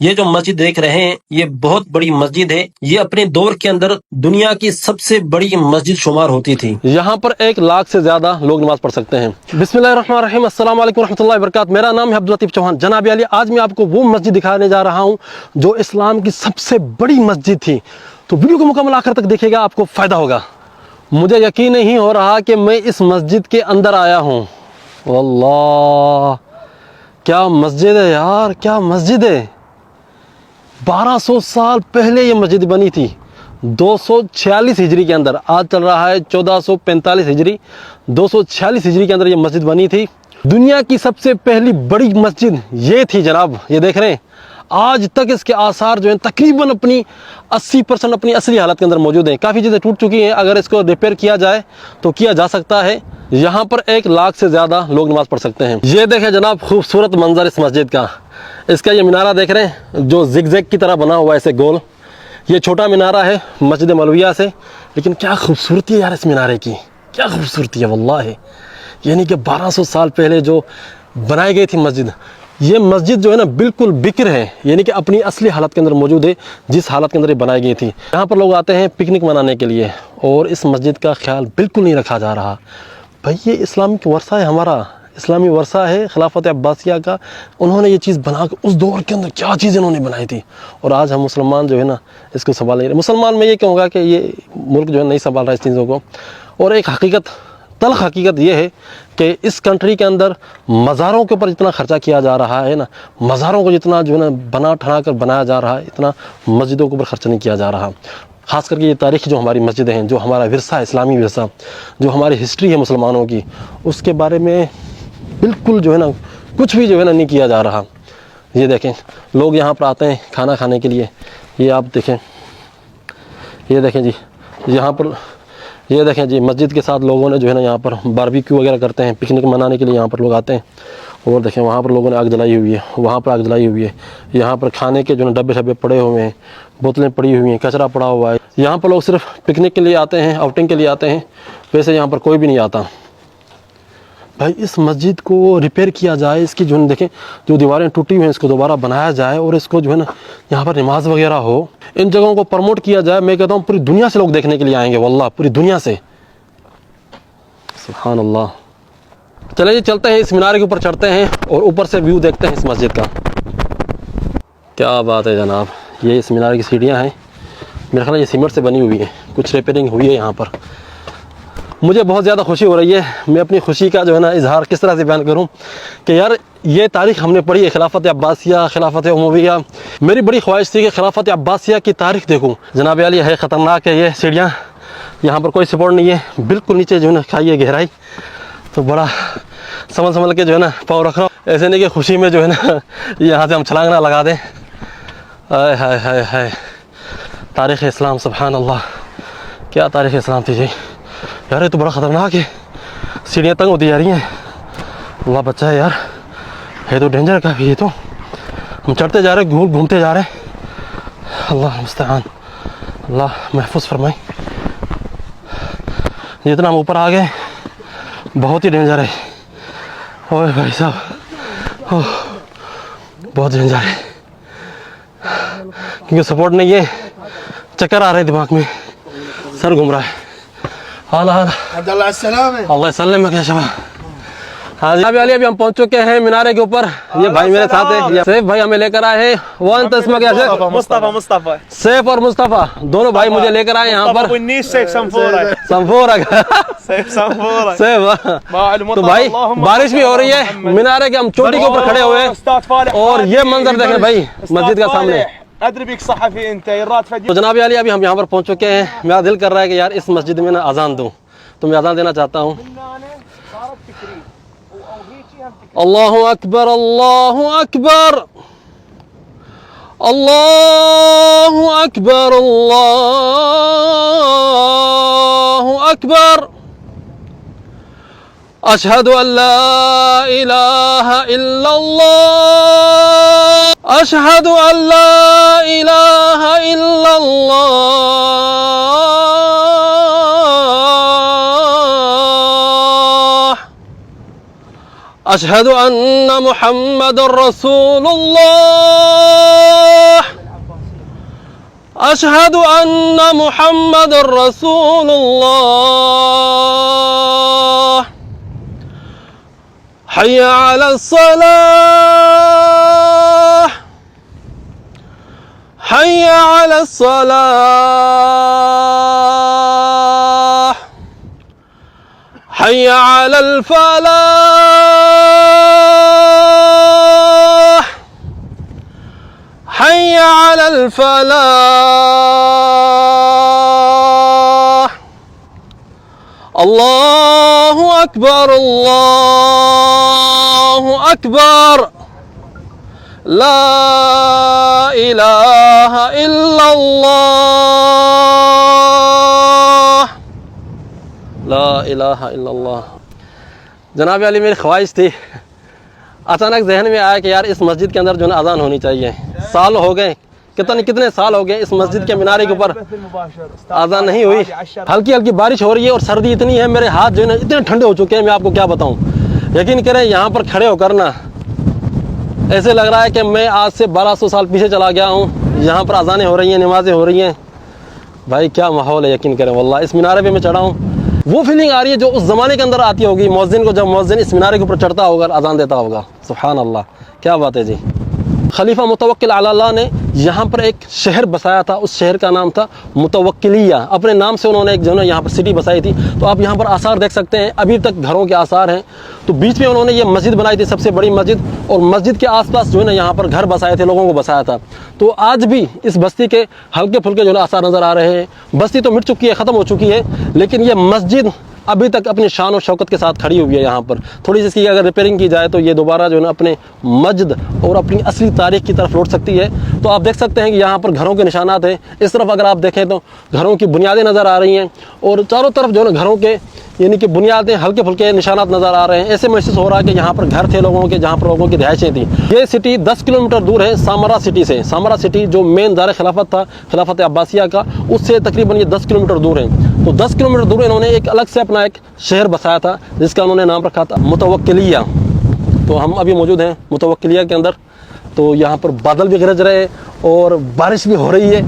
یہ جو مسجد دیکھ رہے ہیں یہ بہت بڑی مسجد ہے، یہ اپنے دور کے اندر دنیا کی سب سے بڑی مسجد شمار ہوتی تھی۔ یہاں پر 1 لاکھ سے زیادہ لوگ نماز پڑھ سکتے ہیں۔ بسم اللہ الرحمن الرحیم، السلام علیکم ورحمۃ اللہ وبرکاتہ۔ میرا نام ہے عبداللطیف چوہان۔ جناب علی، آج میں آپ کو وہ مسجد دکھانے جا رہا ہوں جو اسلام کی سب سے بڑی مسجد تھی، تو ویڈیو کو مکمل آخر تک دیکھیے گا، آپ کو فائدہ ہوگا۔ مجھے یقین نہیں ہو رہا کہ میں اس مسجد کے اندر آیا ہوں۔ واللہ کیا مسجد ہے یار، کیا مسجد ہے۔ 1200 سال پہلے یہ مسجد بنی تھی، 246 ہجری کے اندر۔ آج چل رہا ہے 1445 ہجری، 246 ہجری کے اندر یہ مسجد بنی تھی۔ دنیا کی سب سے پہلی بڑی مسجد یہ تھی جناب، یہ دیکھ رہے ہیں۔ آج تک اس کے آثار جو ہیں تقریباً اپنی 80% اپنی اصلی حالت کے اندر موجود ہیں۔ کافی چیزیں ٹوٹ چکی ہیں، اگر اس کو ریپیئر کیا جائے تو کیا جا سکتا ہے۔ یہاں پر 1 لاکھ سے زیادہ لوگ نماز پڑھ سکتے ہیں۔ یہ دیکھیں جناب، خوبصورت منظر اس مسجد کا۔ اس کا یہ مینارہ دیکھ رہے ہیں جو زگ زگ کی طرح بنا ہوا ہے، ایسے گول۔ یہ چھوٹا مینارہ ہے مسجد مولویہ سے، لیکن کیا خوبصورتی ہے یار اس مینارے کی، کیا خوبصورتی ہے واللہ ہے۔ یعنی کہ 1200 سال پہلے جو بنائی گئی تھی مسجد، یہ مسجد جو ہے نا بالکل بکر ہے، یعنی کہ اپنی اصلی حالت کے اندر موجود ہے، جس حالت کے اندر یہ بنائی گئی تھی۔ یہاں پر لوگ آتے ہیں پکنک منانے کے لیے، اور اس مسجد کا خیال بالکل نہیں رکھا جا رہا۔ بھائی یہ اسلامک ورثہ ہے ہمارا، اسلامی ورثہ ہے خلافت عباسیہ کا۔ انہوں نے یہ چیز بنا کے اس دور کے اندر کیا چیز انہوں نے بنائی تھی، اور آج ہم مسلمان جو ہے نا اس کو سنبھال نہیں رہے۔ مسلمان میں یہ کہوں گا کہ یہ ملک جو ہے نہیں سنبھال رہا اس چیزوں کو۔ اور ایک حقیقت، تلخ حقیقت یہ ہے کہ اس کنٹری کے اندر مزاروں کے اوپر جتنا خرچہ کیا جا رہا ہے نا، مزاروں کو جتنا جو ہے نا بنا ٹھنا کر بنایا جا رہا ہے، اتنا مسجدوں کے اوپر خرچہ نہیں کیا جا رہا۔ خاص کر کے یہ تاریخی جو ہماری مسجدیں ہیں، جو ہمارا ورثہ ہے، اسلامی ورثہ، جو ہماری ہسٹری ہے مسلمانوں کی، اس کے بارے میں بالکل جو ہے نا کچھ بھی جو ہے نا نہیں کیا جا رہا۔ یہ دیکھیں لوگ یہاں پر آتے ہیں کھانا کھانے کے لیے، یہ آپ دیکھیں، یہ دیکھیں جی، یہاں پر یہ دیکھیں جی، مسجد کے ساتھ لوگوں نے جو ہے نا یہاں پر باربیکیو وغیرہ کرتے ہیں، پکنک منانے کے لیے یہاں پر لوگ آتے ہیں۔ اور دیکھیں وہاں پر لوگوں نے آگ جلائی ہوئی ہے، وہاں پر آگ جلائی ہوئی ہے، یہاں پر کھانے کے جو ہے ڈبے شبے پڑے ہوئے ہیں، بوتلیں پڑی ہوئی ہیں، کچرا پڑا ہوا ہے۔ یہاں پر لوگ صرف پکنک کے لیے آتے ہیں، آؤٹنگ کے لیے آتے ہیں، ویسے یہاں پر کوئی بھی نہیں آتا۔ بھائی اس مسجد کو ریپیئر کیا جائے، اس کی جو ہے دیکھیں جو دیواریں ٹوٹی ہوئی ہیں اس کو دوبارہ بنایا جائے، اور اس کو جو ہے نا یہاں پر نماز وغیرہ ہو، ان جگہوں کو پروموٹ کیا جائے۔ میں کہتا ہوں پوری دنیا سے لوگ دیکھنے کے لیے آئیں گے، واللہ پوری دنیا سے۔ سبحان اللہ۔ چلے جی چلتے ہیں، اس مینارے کے اوپر چڑھتے ہیں اور اوپر سے ویو دیکھتے ہیں اس مسجد کا۔ کیا بات ہے جناب، یہ اس مینارے کی سیڑھیاں ہیں، میرا خیال ہے یہ سیمنٹ سے بنی ہوئی ہیں، کچھ ریپیئرنگ ہوئی ہے یہاں پر۔ مجھے بہت زیادہ خوشی ہو رہی ہے، میں اپنی خوشی کا جو ہے نا اظہار کس طرح سے بیان کروں کہ یار یہ تاریخ ہم نے پڑھی ہے، خلافت عباسیہ، خلافت امویہ۔ میری بڑی خواہش تھی کہ خلافت عباسیہ کی تاریخ دیکھوں۔ جناب علی ہے خطرناک ہے یہ سیڑھیاں، یہاں پر کوئی سپورٹ نہیں ہے، بالکل نیچے جو ہے نا کھائی ہے گہرائی، تو بڑا سنبھل کے جو ہے نا پاؤں رکھ رہا ہوں، ایسے نہیں کہ خوشی میں جو ہے نا یہاں سے ہم چھلانگ نہ لگا دیں۔ ہائے ہائے ہائے ہائے، تاریخ اسلام، سبحان اللہ، کیا تاریخ اسلام تھی جی یار، یہ تو بڑا خطرناک ہے، سیڑھیاں تنگ ہوتی جا رہی ہیں، اللہ بچہ ہے یار، یہ تو ڈینجر کا بھی، یہ تو ہم چڑھتے جا رہے ہیں، گھومتے جا رہے ہیں، اللہ مستعان، اللہ محفوظ فرمائے۔ جتنا ہم اوپر آ گئے بہت ہی ڈینجر ہے، اوہ بھائی صاحب، بہت ڈینجر ہے، کیونکہ سپورٹ نہیں ہے، چکر آ رہے دماغ میں، سر گھوم رہا ہے۔ عبداللہ السلام ہے، اللہ سلم کیا شباب۔ ہاں جی علی، ابھی ہم پہنچ چکے ہیں مینارے کے اوپر، یہ بھائی میرے ساتھ ہیں، سیف بھائی ہمیں لے کر آئے ہیں، وہ انت اسمہ کیا ہے؟ مصطفیٰ سیف اور مصطفیٰ دونوں بھائی مجھے لے کر آئے یہاں پر۔ سیف تو بھائی بارش بھی ہو رہی ہے، مینارے کے ہم چوٹی کے اوپر کھڑے ہوئے ہیں، اور یہ منظر دیکھیں بھائی مسجد کا سامنے۔ تو جناب علی ابھی ہم یہاں پر پہنچ چکے ہیں، میرا دل کر رہا ہے کہ یار اس مسجد میں نا اذان دوں، تو میں اذان دینا چاہتا ہوں۔ اللہ اکبر، اللہ اکبر، اللہ اکبر، اللہ اکبر، اشہد ان لا الہ الا اللہ، اشہد ان لا الہ الا اللہ، اشہد ان محمد رسول اللہ، أشهد أن محمد رسول الله حي على الصلاة حي على الصلاة حي على الفلاح حي على الفلاح الله أكبر الله أكبر لا إله إلا الله لا إله إلا الله جناب علی میری خواہش تھی اچانک ذہن میں آیا کہ یار اس مسجد کے اندر جو ہے اذان ہونی چاہیے سال ہو گئے کتنے سال ہو گئے اس مسجد کے مینارے کے اوپر اذان نہیں ہوئی ہلکی ہلکی بارش ہو رہی ہے اور سردی اتنی ہے میرے ہاتھ جو ہے نا اتنے ٹھنڈے ہو چکے ہیں میں آپ کو کیا بتاؤں یقین کریں یہاں پر کھڑے ہو کر نا ایسے لگ رہا ہے کہ میں آج سے 1200 سال پیچھے چلا گیا ہوں یہاں پر اذانیں ہو رہی ہیں نمازیں ہو رہی ہیں بھائی کیا ماحول ہے یقین کریں واللہ اس مینارے پہ میں چڑھا ہوں وہ فیلنگ آ رہی ہے جو اس زمانے کے اندر آتی ہوگی مؤذن کو جب مؤذن اس مینارے کے اوپر چڑھتا ہوگا اذان دیتا ہوگا سبحان اللہ کیا بات ہے جی خلیفہ متوکل علی اللہ نے یہاں پر ایک شہر بسایا تھا اس شہر کا نام تھا متوکلیہ اپنے نام سے انہوں نے ایک جو ہے یہاں پر سٹی بسائی تھی تو آپ یہاں پر آثار دیکھ سکتے ہیں ابھی تک گھروں کے آثار ہیں تو بیچ میں انہوں نے یہ مسجد بنائی تھی سب سے بڑی مسجد اور مسجد کے آس پاس جو ہے نا یہاں پر گھر بسائے تھے لوگوں کو بسایا تھا تو آج بھی اس بستی کے ہلکے پھلکے جو ہے آثار نظر آ رہے ہیں بستی تو مٹ چکی ہے ختم ہو چکی ہے لیکن یہ مسجد ابھی تک اپنی شان و شوکت کے ساتھ کھڑی ہوئی ہے یہاں پر تھوڑی سی اس کی اگر ریپیئرنگ کی جائے تو یہ دوبارہ جو ہے نا اپنے مجد اور اپنی اصلی تاریخ کی طرف لوٹ سکتی ہے تو آپ دیکھ سکتے ہیں کہ یہاں پر گھروں کے نشانات ہیں اس طرف اگر آپ دیکھیں تو گھروں کی بنیادیں نظر آ رہی ہیں اور چاروں طرف جو ہے نا گھروں کے یعنی کہ بنیادیں ہلکے پھلکے نشانات نظر آ رہے ہیں ایسے محسوس ہو رہا ہے کہ یہاں پر گھر تھے لوگوں کے جہاں پر لوگوں کی رہائشیں تھیں یہ سٹی 10 کلومیٹر دور ہے سامرا سٹی سے سامرا سٹی جو مین دار خلافت تھا خلافت عباسیہ کا اس سے تقریباً یہ 10 کلومیٹر دور ہے تو 10 کلومیٹر دور انہوں نے ایک الگ سے اپنا ایک شہر بسایا تھا جس کا انہوں نے نام رکھا تھا متوکلیہ تو ہم ابھی موجود ہیں متوکلیہ کے اندر تو یہاں پر بادل بھی گرج رہے ہیں اور بارش بھی ہو رہی ہے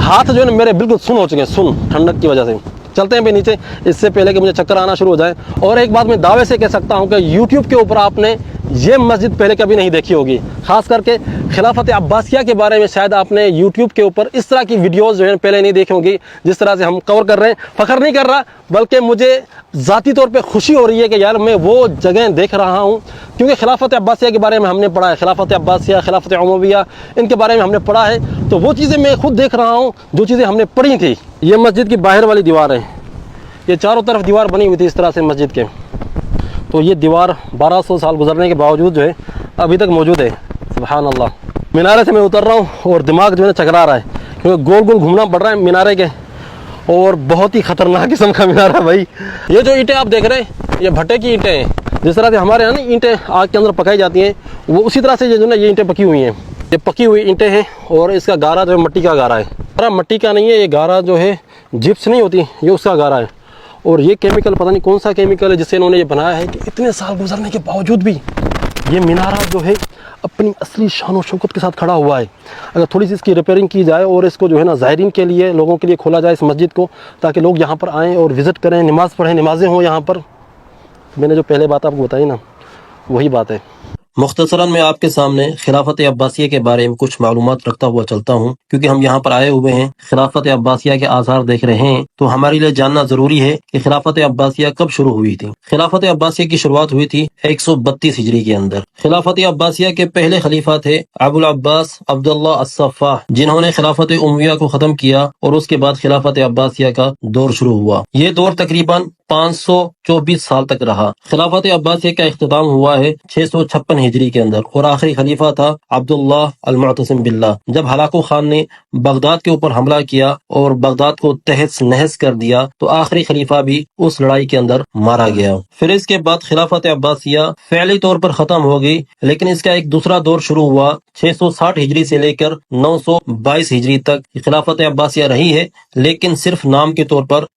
ہاتھ جو ہے نا میرے بالکل سن ہو چکے ہیں سن ٹھنڈک کی وجہ سے چلتے ہیں بھی نیچے اس سے پہلے کہ مجھے چکر آنا شروع ہو جائے اور ایک بات میں دعوے سے کہہ سکتا ہوں کہ یوٹیوب کے اوپر آپ نے یہ مسجد پہلے کبھی نہیں دیکھی ہوگی خاص کر کے خلافت عباسیہ کے بارے میں شاید آپ نے یوٹیوب کے اوپر اس طرح کی ویڈیوز جو ہیں پہلے نہیں دیکھی ہوگی جس طرح سے ہم کور کر رہے ہیں فخر نہیں کر رہا بلکہ مجھے ذاتی طور پہ خوشی ہو رہی ہے کہ یار میں وہ جگہیں دیکھ رہا ہوں کیونکہ خلافت عباسیہ کے بارے میں ہم نے پڑھا ہے خلافت عباسیہ خلافت عمویہ ان کے بارے میں ہم نے پڑھا ہے تو وہ چیزیں میں خود دیکھ رہا ہوں جو چیزیں ہم نے پڑھی تھی یہ مسجد کی باہر والی دیوار ہے یہ چاروں طرف دیوار بنی ہوئی تھی اس طرح سے مسجد کے تو یہ دیوار 1200 سال گزرنے کے باوجود جو ہے ابھی تک موجود ہے سبحان اللہ مینارے سے میں اتر رہا ہوں اور دماغ جو ہے چکرا رہا ہے کیونکہ گول گول گھومنا پڑ رہا ہے مینارے کے اور بہت ہی خطرناک قسم کا مینارہ ہے بھائی یہ جو اینٹیں آپ دیکھ رہے ہیں یہ بھٹے کی اینٹیں ہیں جس طرح سے ہمارے یہاں نا اینٹیں آگ کے اندر پکائی جاتی ہیں وہ اسی طرح سے جو ہے نا یہ اینٹیں پکی ہوئی ہیں یہ پکی ہوئی اینٹیں ہیں اور اس کا گارا جو ہے مٹی کا گارا ہے مٹی کا نہیں ہے یہ گارا جو ہے جپس نہیں ہوتی یہ اس کا گارا ہے اور یہ کیمیکل پتہ نہیں کون سا کیمیکل ہے جس سے انہوں نے یہ بنایا ہے کہ اتنے سال گزرنے کے باوجود بھی یہ مینارہ جو ہے اپنی اصلی شان و شوکت کے ساتھ کھڑا ہوا ہے اگر تھوڑی سی اس کی ریپیئرنگ کی جائے اور اس کو جو ہے نا زائرین کے لیے لوگوں کے لیے کھولا جائے اس مسجد کو تاکہ لوگ یہاں پر آئیں اور وزٹ کریں نماز پڑھیں نمازیں ہوں یہاں پر میں نے جو پہلے بات آپ کو بتائی نا وہی بات ہے مختصراً میں آپ کے سامنے خلافت عباسیہ کے بارے میں کچھ معلومات رکھتا ہوا چلتا ہوں کیونکہ ہم یہاں پر آئے ہوئے ہیں خلافت عباسیہ کے آثار دیکھ رہے ہیں تو ہمارے لیے جاننا ضروری ہے کہ خلافت عباسیہ کب شروع ہوئی تھی خلافت عباسیہ کی شروعات ہوئی تھی 132 ہجری کے اندر خلافت عباسیہ کے پہلے خلیفہ تھے ابو العباس عبداللہ الصفاح جنہوں نے خلافت امیہ کو ختم کیا اور اس کے بعد خلافت عباسیہ کا دور شروع ہوا یہ دور تقریباً 524 سال تک رہا خلافت عباسیہ کا اختتام ہوا ہے 656 ہجری کے اندر اور آخری خلیفہ تھا عبداللہ المعتصم باللہ جب ہلاکو خان نے بغداد کے اوپر حملہ کیا اور بغداد کو تہس نہس کر دیا تو آخری خلیفہ بھی اس لڑائی کے اندر مارا گیا پھر اس کے بعد خلافت عباسیہ فعلی طور پر ختم ہو گئی لیکن اس کا ایک دوسرا دور شروع ہوا 660 ہجری سے لے کر 922 ہجری تک خلافت عباسیہ رہی ہے لیکن صرف نام کے طور پر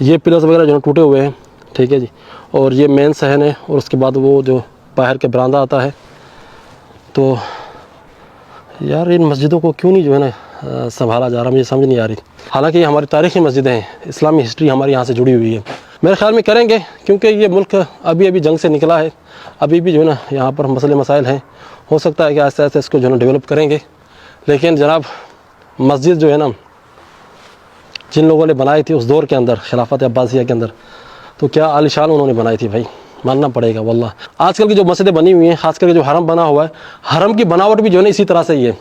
یہ پلرز وغیرہ جو ٹوٹے ہوئے ہیں، ٹھیک ہے جی، اور یہ مین صحن ہے، اور اس کے بعد وہ جو باہر کا برآمدہ آتا ہے. تو یار ان مسجدوں کو کیوں نہیں جو ہے نا سنبھالا جا رہا، مجھے سمجھ نہیں آ رہی. حالانکہ یہ ہماری تاریخی مسجدیں ہیں، اسلامی ہسٹری ہماری یہاں سے جڑی ہوئی ہے. میرے خیال میں کریں گے، کیونکہ یہ ملک ابھی جنگ سے نکلا ہے، ابھی بھی جو ہے نا یہاں پر مسئلے مسائل ہیں. ہو سکتا ہے کہ آہستہ آہستہ اس کو جو ہے نا ڈیولپ کریں گے. لیکن جناب مسجد جو ہے نا جن لوگوں نے بنائی تھی اس دور کے اندر، خلافت عباسیہ کے اندر، تو کیا عالیشان انہوں نے بنائی تھی بھائی، ماننا پڑے گا واللہ. آج کل کی جو مسجدیں بنی ہوئی ہیں، خاص کر کے جو حرم بنا ہوا ہے، حرم کی بناوٹ بھی جو ہے نا اسی طرح سے ہی ہے.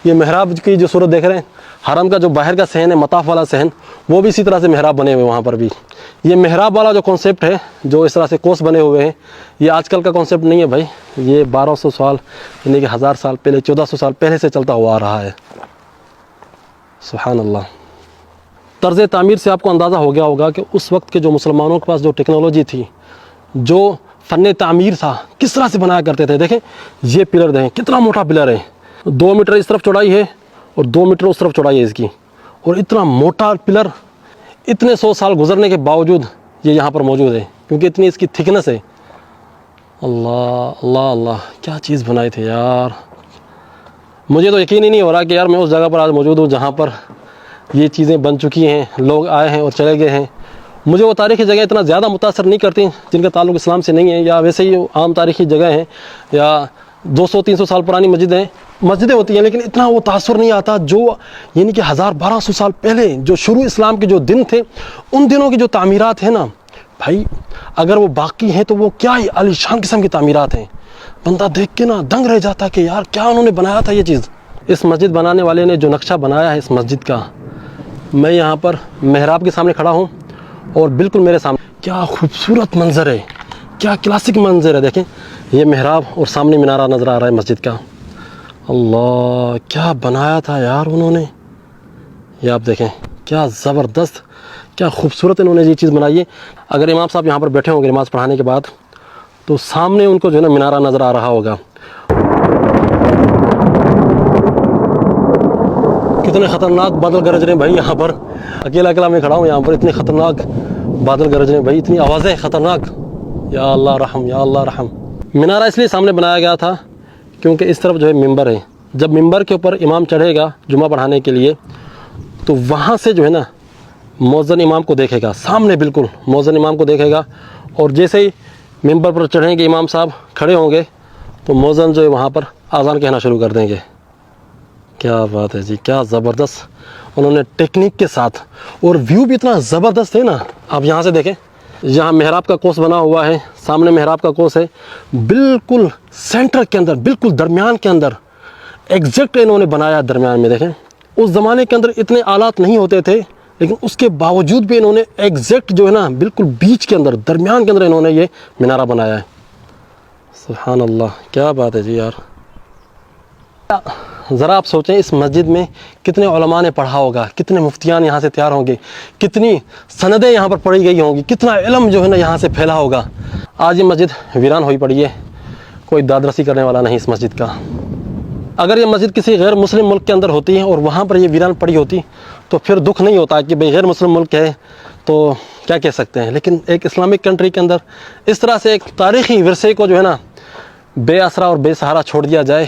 یہ محراب کی جو صورت دیکھ رہے ہیں، حرم کا جو باہر کا صحن ہے، مطاف والا صحن، وہ بھی اسی طرح سے محراب بنے ہوئے وہاں پر بھی. یہ محراب والا جو کانسیپٹ ہے، جو اس طرح سے کوس بنے ہوئے ہیں، یہ آج کل کا کانسیپٹ نہیں ہے بھائی. یہ 1200 سال یعنی کہ 1000 سال پہلے، 1400 سال پہلے سے چلتا ہوا آ رہا ہے. سبحان اللہ. طرز تعمیر سے آپ کو اندازہ ہو گیا ہوگا کہ اس وقت کے جو مسلمانوں کے پاس جو ٹیکنالوجی تھی، جو فن تعمیر تھا، کس طرح سے بنایا کرتے تھے. دیکھیں یہ پلر دیکھیں کتنا موٹا پلر ہے، 2 میٹر اس طرف چوڑائی ہے اور 2 میٹر اس طرف چوڑائی ہے اس کی. اور اتنا موٹا پلر اتنے 100 سال گزرنے کے باوجود یہ یہاں پر موجود ہے، کیونکہ اتنی اس کی تھکنس ہے. اللہ اللہ اللہ، کیا چیز بنائی تھی یار. مجھے تو یقین ہی نہیں ہو رہا کہ یار میں اس جگہ پر آج موجود ہوں جہاں پر یہ چیزیں بن چکی ہیں، لوگ آئے ہیں اور چلے گئے ہیں. مجھے وہ تاریخی جگہ اتنا زیادہ متاثر نہیں کرتی جن کا تعلق اسلام سے نہیں ہے، یا ویسے ہی عام تاریخی جگہ ہیں، یا 200-300 سال پرانی مسجدیں ہوتی ہیں، لیکن اتنا وہ تاثر نہیں آتا جو یعنی کہ 1000-1200 سال پہلے جو شروع اسلام کے جو دن تھے، ان دنوں کی جو تعمیرات ہیں نا بھائی، اگر وہ باقی ہیں تو وہ کیا ہی عالی شان قسم کی تعمیرات ہیں. بندہ دیکھ کے نا دنگ رہ جاتا کہ یار کیا انہوں نے بنایا تھا یہ چیز. اس مسجد بنانے والے نے جو نقشہ بنایا ہے اس مسجد کا، میں یہاں پر محراب کے سامنے کھڑا ہوں اور بالکل میرے سامنے کیا خوبصورت منظر ہے، کیا کلاسک منظر ہے. دیکھیں یہ محراب اور سامنے مینارہ نظر آ رہا ہے مسجد کا. اللہ کیا بنایا تھا یار انہوں نے. یہ آپ دیکھیں کیا زبردست، کیا خوبصورت انہوں نے یہ چیز بنائی ہے. اگر امام صاحب یہاں پر بیٹھے ہوں گے نماز پڑھانے کے بعد تو سامنے ان کو جو ہے نا مینارہ نظر آ رہا ہوگا. کتنے خطرناک بادل گرج رہے ہیں بھائی. یہاں پر اکیلا میں کھڑا ہوں، یہاں پر اتنے خطرناک بادل گرج رہے ہیں بھائی، اتنی آوازیں خطرناک. یا اللہ رحم، یا اللہ رحم. مینارہ اس لیے سامنے بنایا گیا تھا کیونکہ اس طرف جو ہے ممبر ہے. جب ممبر کے اوپر امام چڑھے گا جمعہ پڑھانے کے لیے تو وہاں سے جو ہے نا مؤذن امام کو دیکھے گا، سامنے بالکل مؤذن امام کو دیکھے گا. اور جیسے ہی ممبر پر چڑھیں گے امام صاحب کھڑے ہوں گے تو مؤذن جو ہے وہاں پر اذان کہنا شروع کر دیں گے. کیا بات ہے جی، کیا زبردست انہوں نے ٹیکنیک کے ساتھ، اور ویو بھی اتنا زبردست ہے نا. آپ یہاں سے دیکھیں، یہاں محراب کا کوس بنا ہوا ہے، سامنے محراب کا کوس ہے، بالکل سینٹر کے اندر، بالکل درمیان کے اندر ایگزیکٹ انہوں نے بنایا درمیان میں. دیکھیں اس زمانے کے اندر اتنے آلات نہیں ہوتے تھے، لیکن اس کے باوجود بھی انہوں نے ایگزیکٹ جو ہے نا بالکل بیچ کے اندر، درمیان کے اندر انہوں نے یہ مینارہ بنایا ہے. سبحان اللہ، کیا بات ہے جی یار. ذرا آپ سوچیں اس مسجد میں کتنے علماء نے پڑھا ہوگا، کتنے مفتیان یہاں سے تیار ہوں گے، کتنی سندیں یہاں پر پڑھی گئی ہوں گی، کتنا علم جو ہے نا یہاں سے پھیلا ہوگا. آج یہ مسجد ویران ہوئی پڑی ہے، کوئی دادرسی کرنے والا نہیں اس مسجد کا. اگر یہ مسجد کسی غیر مسلم ملک کے اندر ہوتی ہے اور وہاں پر یہ ویران پڑی ہوتی تو پھر دکھ نہیں ہوتا کہ بھئی غیر مسلم ملک ہے تو کیا کہہ سکتے ہیں. لیکن ایک اسلامک کنٹری کے اندر اس طرح سے ایک تاریخی ورثے کو جو ہے نا بے آسرا اور بے سہارا چھوڑ دیا جائے،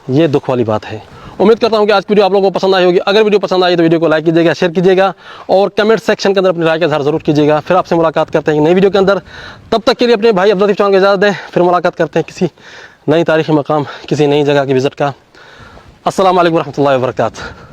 یہ دکھ والی بات ہے. امید کرتا ہوں کہ آج کی ویڈیو آپ لوگوں کو پسند آئی ہوگی. اگر ویڈیو پسند آئی تو ویڈیو کو لائک کیجیے گا، شیئر کیجیے گا، اور کمنٹ سیکشن کے اندر اپنی رائے کا اظہار ضرور کیجیے گا. پھر آپ سے ملاقات کرتے ہیں نئی ویڈیو کے اندر. تب تک کے لیے اپنے بھائی عبداللطیف چوہان کو اجازت دیں. پھر ملاقات کرتے ہیں کسی نئی تاریخی مقام، کسی نئی جگہ کی وزٹ کا. السلام علیکم ورحمۃ اللہ وبرکاتہ.